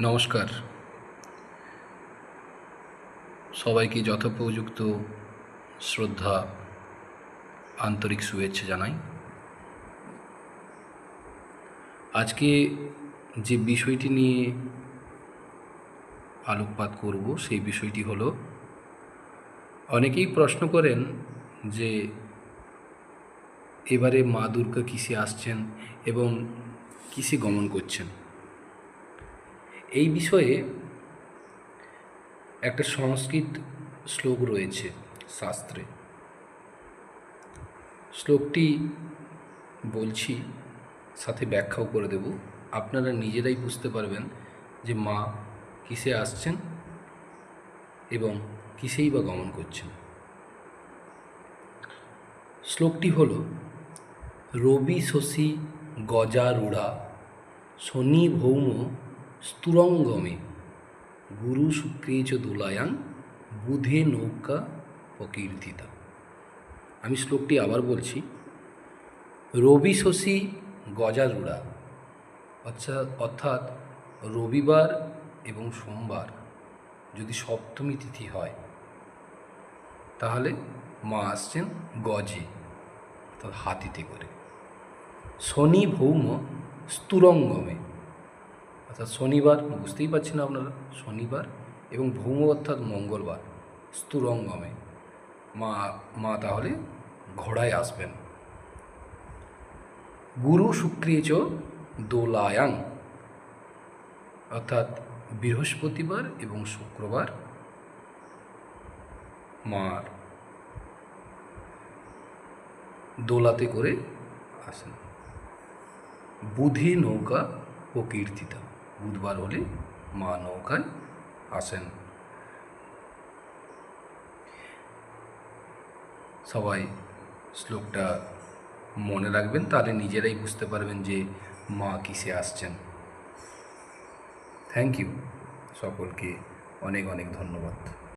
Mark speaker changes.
Speaker 1: নমস্কার। সবাইকে যথোপযুক্ত শ্রদ্ধা, আন্তরিক শুভেচ্ছা জানাই। আজকে যে বিষয়টি নিয়ে আলোকপাত করব সেই বিষয়টি হলো, অনেকেই প্রশ্ন করেন যে এবারে মা দুর্গা কিসে আসছেন এবং কিসে গমন করছেন। এই বিষয়ে একটা সংস্কৃত শ্লোক রয়েছে শাস্ত্রে। শ্লোকটি বলছি, সাথে ব্যাখ্যাও করে দেব। আপনারা নিজেরাই বুঝতে পারবেন যে মা কিসে আসছেন এবং কিসেই বা গমন করছেন। শ্লোকটি হল, রবি শশী গজারূঢ়া শনি ভৌম স্তুরঙ্গমে গুরু শুক্রে চ দোলায়াং বুধে নৌকা প্রকীর্তিতা। আমি শ্লোকটি আবার বলছি। রবি শশী গজারূঢ়া অর্থাৎ রবিবার এবং সোমবার যদি সপ্তমী তিথি হয়, তাহলে মা আসছেন গজে অর্থাৎ হাতিতে করে। শনি ভৌম স্তুরঙ্গমে অর্থাৎ শনিবার, বুঝতেই পারছেন আপনারা, শনিবার, এবং ভৌম অর্থাৎ মঙ্গলবার, স্তুরঙ্গমে মা তাহলে ঘোড়ায় আসবেন। গুরু শুক্রে চ দোলায়াং অর্থাৎ বৃহস্পতিবার এবং শুক্রবার মার দোলাতে করে আসেন। বুধে নৌকা প্রকীর্তিতা, বুধবার হলে মা নৌকায় আসেন। সবাই শ্লোকটা মনে রাখবেন, তাহলে নিজেরাই বুঝতে পারবেন যে মা কিসে আসছেন। থ্যাংক ইউ, সকলকে অনেক অনেক ধন্যবাদ।